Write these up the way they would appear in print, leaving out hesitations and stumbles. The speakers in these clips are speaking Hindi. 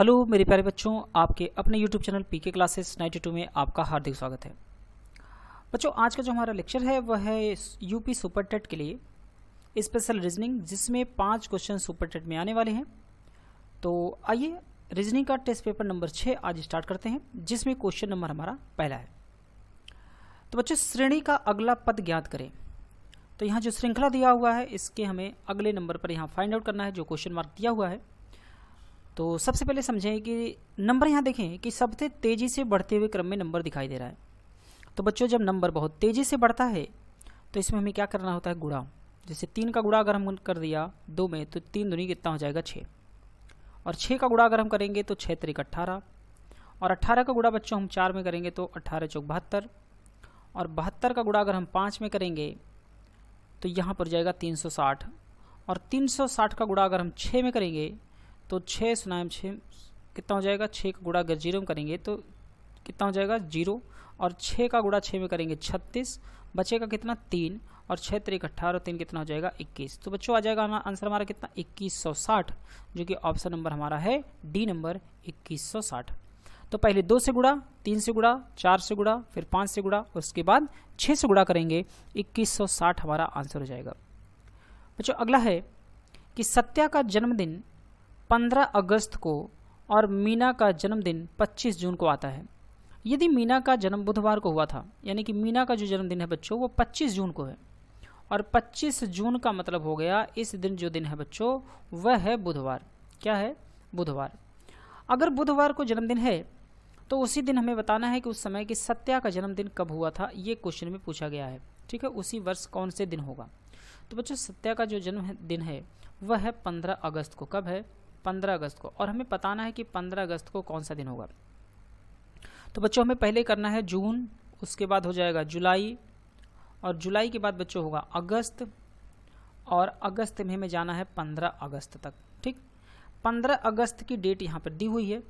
हेलो मेरे प्यारे बच्चों, आपके अपने YouTube चैनल पीके क्लासेस 92 में आपका हार्दिक स्वागत है। बच्चों, आज का जो हमारा लेक्चर है वह है यूपी सुपर टेट के लिए स्पेशल रीजनिंग, जिसमें 5 क्वेश्चन सुपर टेट में आने वाले हैं। तो आइए रीजनिंग का टेस्ट पेपर नंबर 6 आज स्टार्ट करते हैं, जिसमें क्वेश्चन नंबर हमारा पहला है। तो बच्चों, श्रेणी का अगला पद ज्ञात करें। तो यहाँ जो श्रृंखला दिया हुआ है इसके हमें अगले नंबर पर यहाँ फाइंड आउट करना है, जो क्वेश्चन मार्क दिया हुआ है। तो सबसे पहले समझें कि नंबर यहाँ देखें कि सबसे तेज़ी से बढ़ते हुए क्रम में नंबर दिखाई दे रहा है। तो बच्चों, जब नंबर बहुत तेज़ी से बढ़ता है तो इसमें हमें क्या करना होता है, गुणा। जैसे 3 का गुणा अगर हम कर दिया 2 में तो 3 दूनी कितना हो जाएगा 6, और 6 का गुणा अगर हम करेंगे तो 6 त्रिक 18, और 18 का गुणा बच्चों हम 4 में करेंगे तो 18 चौक 72, और 72 का गुणा अगर हम 5 में करेंगे तो यहाँ पर जाएगा 360, और 360 का गुणा अगर हम 6 में करेंगे तो 6 सुनाम 6 कितना हो जाएगा, 6 का गुणा अगर 0 में करेंगे तो कितना हो जाएगा 0, और 6 का गुणा 6 में करेंगे 36, बचेगा कितना 3, और 6 त्रिक 18 और 3 कितना हो जाएगा 21। तो बच्चों आ जाएगा आंसर हमारा कितना 2160, जो कि ऑप्शन नंबर हमारा है डी नंबर 2160। तो पहले 2 से गुणा, 3 से गुणा, 4 से गुणा, फिर 5 से गुणा, उसके बाद 6 से गुणा करेंगे, 2160 हमारा आंसर हो जाएगा। बच्चों अगला है कि सत्या का जन्मदिन 15 अगस्त को और मीना का जन्मदिन 25 जून को आता है। यदि मीना का जन्म बुधवार को हुआ था, यानी कि मीना का जो जन्मदिन है बच्चों वो 25 जून को है, और 25 जून का मतलब हो गया इस दिन जो दिन है बच्चों वह है बुधवार। क्या है, बुधवार। अगर बुधवार को जन्मदिन है तो उसी दिन हमें बताना है कि उस समय की सत्या का जन्मदिन कब हुआ था, ये क्वेश्चन में पूछा गया है। ठीक है, उसी वर्ष कौन से दिन होगा। तो बच्चों सत्या का जो जन्मदिन है वह है 15 अगस्त को। कब है, 15 अगस्त को, और हमें बताना है कि 15 अगस्त को कौन सा दिन होगा। तो बच्चों हमें पहले करना है जून, उसके बाद हो जाएगा जुलाई, और जुलाई के बाद बच्चों होगा अगस्त, और अगस्त में हमें जाना है 15 अगस्त तक। ठीक, 15 अगस्त की डेट यहाँ पर दी हुई है,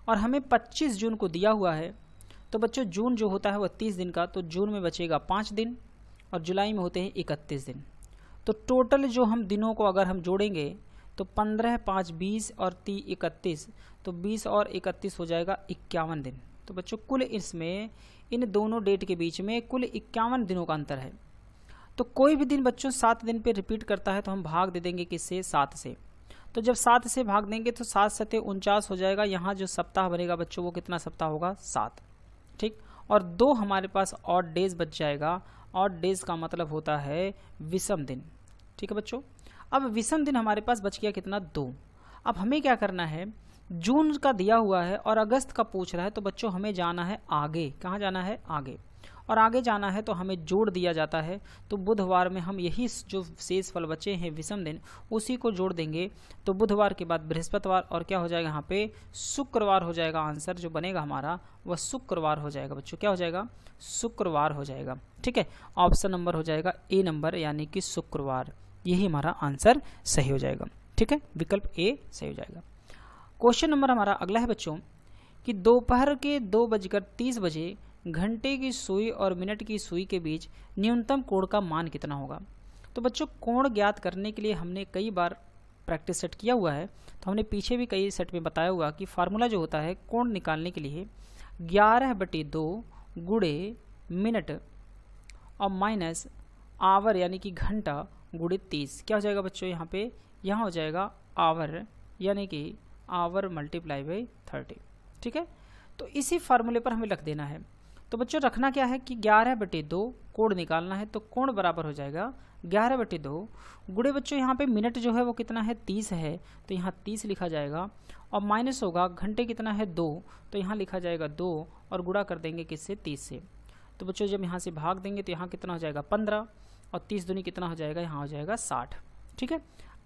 और हमें 25 जून को दिया हुआ है। तो बच्चों जून जो होता है वह 30 दिन का, तो जून में बचेगा 5 दिन, और जुलाई में होते हैं 31 दिन। तो टोटल जो हम दिनों को अगर हम जोड़ेंगे तो 15, 5, 20 और 30, 31, तो 20 और 31 हो जाएगा 51 दिन। तो बच्चों कुल इसमें इन दोनों डेट के बीच में कुल 51 दिनों का अंतर है। तो कोई भी दिन बच्चों 7 दिन पे रिपीट करता है तो हम भाग दे देंगे किससे, 7 से। तो जब 7 से भाग देंगे तो 7 सत्ते 49 हो जाएगा। यहाँ जो सप्ताह बनेगा बच्चों वो कितना सप्ताह होगा, 7। ठीक, और 2 हमारे पास ऑड डेज बच जाएगा। ऑड डेज का मतलब होता है विषम दिन। ठीक है बच्चों, अब विषम दिन हमारे पास बच गया कितना, 2। अब हमें क्या करना है, जून का दिया हुआ है और अगस्त का पूछ रहा है, तो बच्चों हमें जाना है आगे। कहाँ जाना है, आगे। और आगे जाना है तो हमें जोड़ दिया जाता है। तो बुधवार में हम यही जो शेष फल बचे हैं विषम दिन उसी को जोड़ देंगे। तो बुधवार के बाद बृहस्पतिवार, और क्या हो जाएगा यहाँ पे शुक्रवार हो जाएगा। आंसर जो बनेगा हमारा वह शुक्रवार हो जाएगा बच्चों। क्या हो जाएगा, शुक्रवार हो जाएगा। ठीक है, ऑप्शन नंबर हो जाएगा ए नंबर, यानी कि शुक्रवार। यही हमारा आंसर सही हो जाएगा। ठीक है, विकल्प ए सही हो जाएगा। क्वेश्चन नंबर हमारा अगला है बच्चों कि दोपहर के 2:30 बजे घंटे की सुई और मिनट की सुई के बीच न्यूनतम कोण का मान कितना होगा। तो बच्चों कोण ज्ञात करने के लिए हमने कई बार प्रैक्टिस सेट किया हुआ है, तो हमने पीछे भी कई सेट में बताया हुआ कि फार्मूला जो होता है कोण निकालने के लिए 11/2 गुणे मिनट और माइनस आवर यानी कि घंटा गुणे 30। क्या हो जाएगा बच्चों, यहाँ पे यहाँ हो जाएगा आवर, यानी कि आवर मल्टीप्लाई बाई 30। ठीक है, तो इसी फार्मूले पर हमें रख देना है। तो बच्चों रखना क्या है कि 11/2 कोण निकालना है, तो कोण बराबर हो जाएगा 11/2 गुणे बच्चों यहाँ पे मिनट जो है वो कितना है, 30 है, तो यहाँ 30 लिखा जाएगा, और माइनस होगा घंटे कितना है 2, तो यहाँ लिखा जाएगा 2, और गुणा कर देंगे किससे, 30 से। तो बच्चों जब यहाँ से भाग देंगे तो यहाँ कितना हो जाएगा 15, और 30 दूनी कितना हो जाएगा, यहाँ हो जाएगा 60। ठीक है,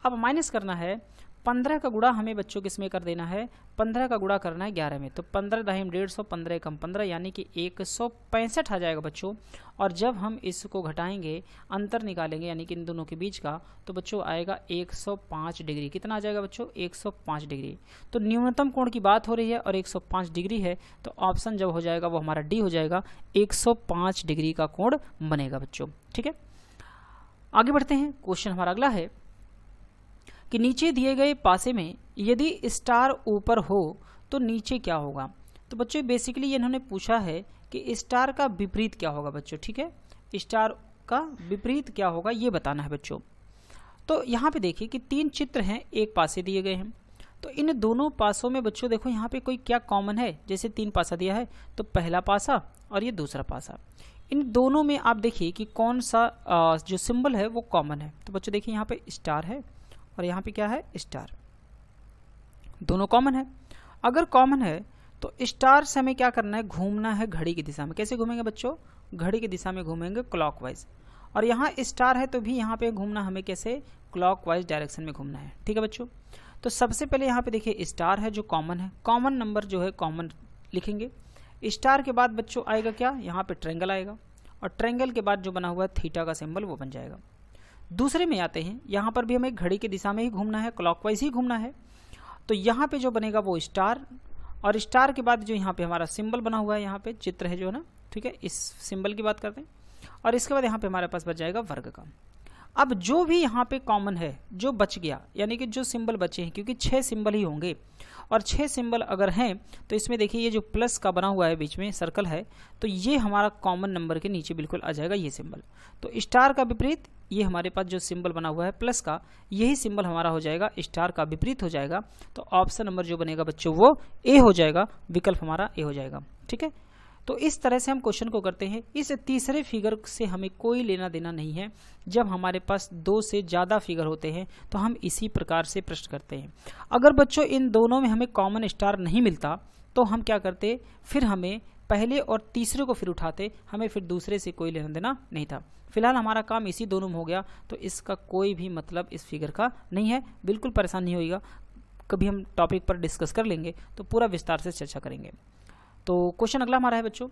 अब माइनस करना है, 15 का गुणा हमें बच्चों किस में कर देना है, 15 का गुणा करना है 11 में। तो 15 ढाई 150, 15 कम 15 यानी कि 165 आ जाएगा बच्चों। और जब हम इसको घटाएंगे, अंतर निकालेंगे यानी कि इन दोनों के बीच का, तो बच्चों आएगा 105 डिग्री। कितना आ जाएगा बच्चों, 105 डिग्री। तो न्यूनतम कोण की बात हो रही है और 105 डिग्री है, तो ऑप्शन जब हो जाएगा वो हमारा डी हो जाएगा, 105 डिग्री का कोण बनेगा बच्चों। ठीक है, आगे बढ़ते हैं। क्वेश्चन हमारा अगला है कि नीचे दिए गए पासे में यदि स्टार ऊपर हो तो नीचे क्या होगा। तो बच्चों बेसिकली ये इन्होंने पूछा है कि स्टार का विपरीत क्या होगा बच्चों, ठीक है, स्टार का विपरीत क्या होगा ये बताना है बच्चों। तो यहाँ पे देखिए कि 3 चित्र हैं, एक पासे दिए गए हैं, तो इन दोनों पासों में बच्चों देखो यहाँ पे कोई क्या कॉमन है। जैसे 3 पासा दिया है तो पहला पासा और ये दूसरा पासा, इन दोनों में आप देखिए कि कौन सा जो सिंबल है वो कॉमन है। तो बच्चों देखिए यहाँ पे स्टार है और यहाँ पे क्या है, स्टार, दोनों कॉमन है। अगर कॉमन है तो स्टार से हमें क्या करना है, घूमना है घड़ी की दिशा में। कैसे घूमेंगे बच्चों, घड़ी की दिशा में घूमेंगे क्लॉकवाइज। और यहाँ स्टार है तो भी यहाँ पे घूमना हमें कैसे, क्लॉकवाइज डायरेक्शन में घूमना है, ठीक है बच्चों। तो सबसे पहले यहाँ पे देखिए स्टार है जो कॉमन है, कॉमन नंबर जो है कॉमन लिखेंगे। स्टार के बाद बच्चों आएगा क्या, यहाँ पे ट्रायंगल आएगा और ट्रायंगल के बाद जो बना हुआ है थीटा का सिंबल वो बन जाएगा। दूसरे में आते हैं, यहाँ पर भी हमें घड़ी की दिशा में ही घूमना है, क्लॉकवाइज ही घूमना है। तो यहाँ पे जो बनेगा वो स्टार, और स्टार के बाद जो यहाँ पे हमारा सिंबल बना हुआ है, यहाँ पे चित्र है जो है ना, ठीक है, इस सिंबल की बात करते हैं। और इसके बाद यहाँ पे हमारे पास बच जाएगा वर्ग का। अब जो भी यहाँ पे कॉमन है जो बच गया, यानी कि जो सिंबल बचे हैं, क्योंकि 6 सिंबल ही होंगे और 6 सिंबल अगर हैं तो इसमें देखिए ये जो प्लस का बना हुआ है बीच में सर्कल है, तो ये हमारा कॉमन नंबर के नीचे बिल्कुल आ जाएगा ये सिंबल। तो स्टार का विपरीत ये हमारे पास जो सिंबल बना हुआ है प्लस का, यही सिंबल हमारा हो जाएगा स्टार का विपरीत हो जाएगा। तो ऑप्शन नंबर जो बनेगा बच्चों वो ए हो जाएगा, विकल्प हमारा ए हो जाएगा, ठीक है। तो इस तरह से हम क्वेश्चन को करते हैं। इस तीसरे फिगर से हमें कोई लेना देना नहीं है। जब हमारे पास 2 से ज़्यादा फिगर होते हैं तो हम इसी प्रकार से प्रश्न करते हैं। अगर बच्चों इन दोनों में हमें कॉमन स्टार नहीं मिलता तो हम क्या करते, फिर हमें पहले और तीसरे को फिर उठाते, हमें फिर दूसरे से कोई लेना देना नहीं था। फिलहाल हमारा काम इसी दोनों में हो गया, तो इसका कोई भी मतलब इस फिगर का नहीं है। बिल्कुल परेशान नहीं होइएगा, कभी हम टॉपिक पर डिस्कस कर लेंगे तो पूरा विस्तार से चर्चा करेंगे। तो क्वेश्चन अगला हमारा है बच्चों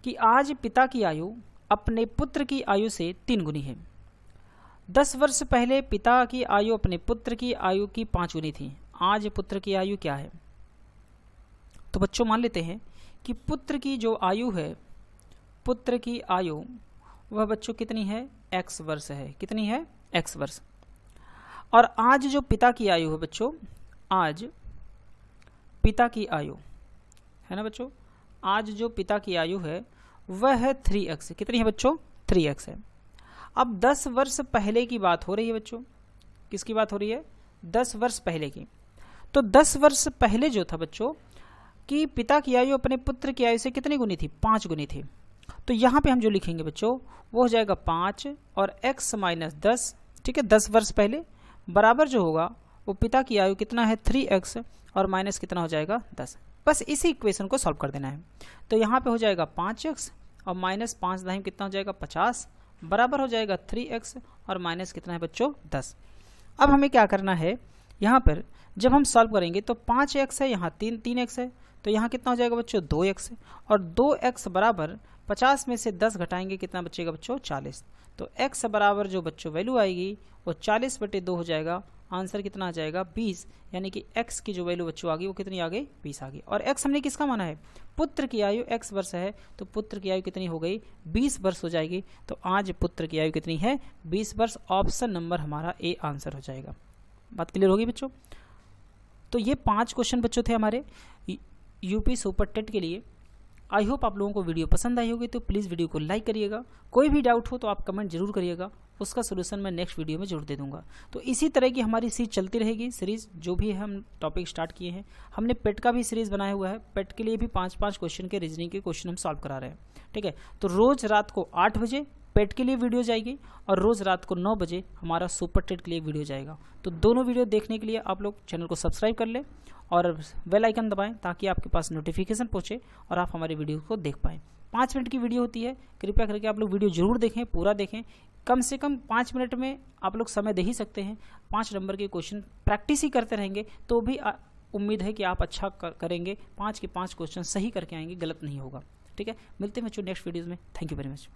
कि आज पिता की आयु अपने पुत्र की आयु से 3 गुनी है। 10 वर्ष पहले पिता की आयु अपने पुत्र की आयु की 5 गुनी थी। आज पुत्र की आयु क्या है। तो बच्चों मान लेते हैं कि पुत्र की जो आयु है, पुत्र की आयु वह बच्चों कितनी है, x वर्ष है। कितनी है, x वर्ष। और आज जो पिता की आयु है बच्चों, आज पिता की आयु है ना बच्चों, आज जो पिता की आयु है वह है 3x। कितनी है बच्चों, 3x है। अब 10 वर्ष पहले की बात हो रही है बच्चों, किसकी बात हो रही है, 10 वर्ष पहले की। तो 10 वर्ष पहले जो था बच्चों कि पिता की आयु अपने पुत्र की आयु से कितनी गुनी थी, 5 गुनी थी। तो यहाँ पे हम जो लिखेंगे बच्चों वो हो जाएगा 5 और x माइनस 10, ठीक है, 10 वर्ष पहले बराबर जो होगा वो पिता की आयु कितना है 3x और माइनस कितना हो जाएगा 10। बस इसी इक्वेशन को सॉल्व कर देना है। तो यहाँ पे हो जाएगा 5x और माइनस 5 दाहिम कितना हो जाएगा 50 बराबर हो जाएगा 3x और माइनस कितना है बच्चों 10। अब हमें क्या करना है, यहाँ पर जब हम सॉल्व करेंगे तो 5x है, यहाँ 3x है, तो यहाँ कितना हो जाएगा बच्चों 2x है। और 2x बराबर 50 में से 10 घटाएंगे कितना बचेगा बच्चों 40। तो x बराबर जो बच्चों वैल्यू आएगी वो 40/2 हो जाएगा। आंसर कितना आ जाएगा 20, यानी कि x की जो वैल्यू बच्चों आ गई वो कितनी आ गई 20 आ गई। और x हमने किसका माना है, पुत्र की आयु x वर्ष है, तो पुत्र की आयु कितनी हो गई 20 वर्ष हो जाएगी। तो आज पुत्र की आयु कितनी है 20 वर्ष। ऑप्शन नंबर हमारा ए आंसर हो जाएगा। बात क्लियर होगी बच्चों। तो ये 5 क्वेश्चन बच्चों थे हमारे यूपी सुपर टेट के लिए। आई होप आप लोगों को वीडियो पसंद आई होगी, तो प्लीज़ वीडियो को लाइक करिएगा। कोई भी डाउट हो तो आप कमेंट जरूर करिएगा, उसका सोल्यूशन मैं नेक्स्ट वीडियो में जरूर दे दूंगा। तो इसी तरह की हमारी सीरीज चलती रहेगी, सीरीज जो भी हम टॉपिक स्टार्ट किए हैं। हमने पेट का भी सीरीज बनाया हुआ है, पेट के लिए भी 5-5 क्वेश्चन के रीजनिंग के क्वेश्चन हम सॉल्व करा रहे हैं, ठीक है। तो रोज रात को 8 बजे पेट के लिए वीडियो जाएगी और रोज रात को 9 बजे हमारा सुपर टेट के लिए वीडियो जाएगा। तो दोनों वीडियो देखने के लिए आप लोग चैनल को सब्सक्राइब कर लें और बेल आइकन दबाएं ताकि आपके पास नोटिफिकेशन पहुंचे और आप हमारी वीडियो को देख पाएँ। 5 मिनट की वीडियो होती है, कृपया करके आप लोग वीडियो जरूर देखें, पूरा देखें। कम से कम 5 मिनट में आप लोग समय दे ही सकते हैं। 5 नंबर के क्वेश्चन प्रैक्टिस ही करते रहेंगे तो भी उम्मीद है कि आप अच्छा करेंगे। 5 के 5 क्वेश्चन सही करके आएंगे, गलत नहीं होगा, ठीक है। मिलते हैं बच्चों नेक्स्ट वीडियोज़ में। Thank you very much.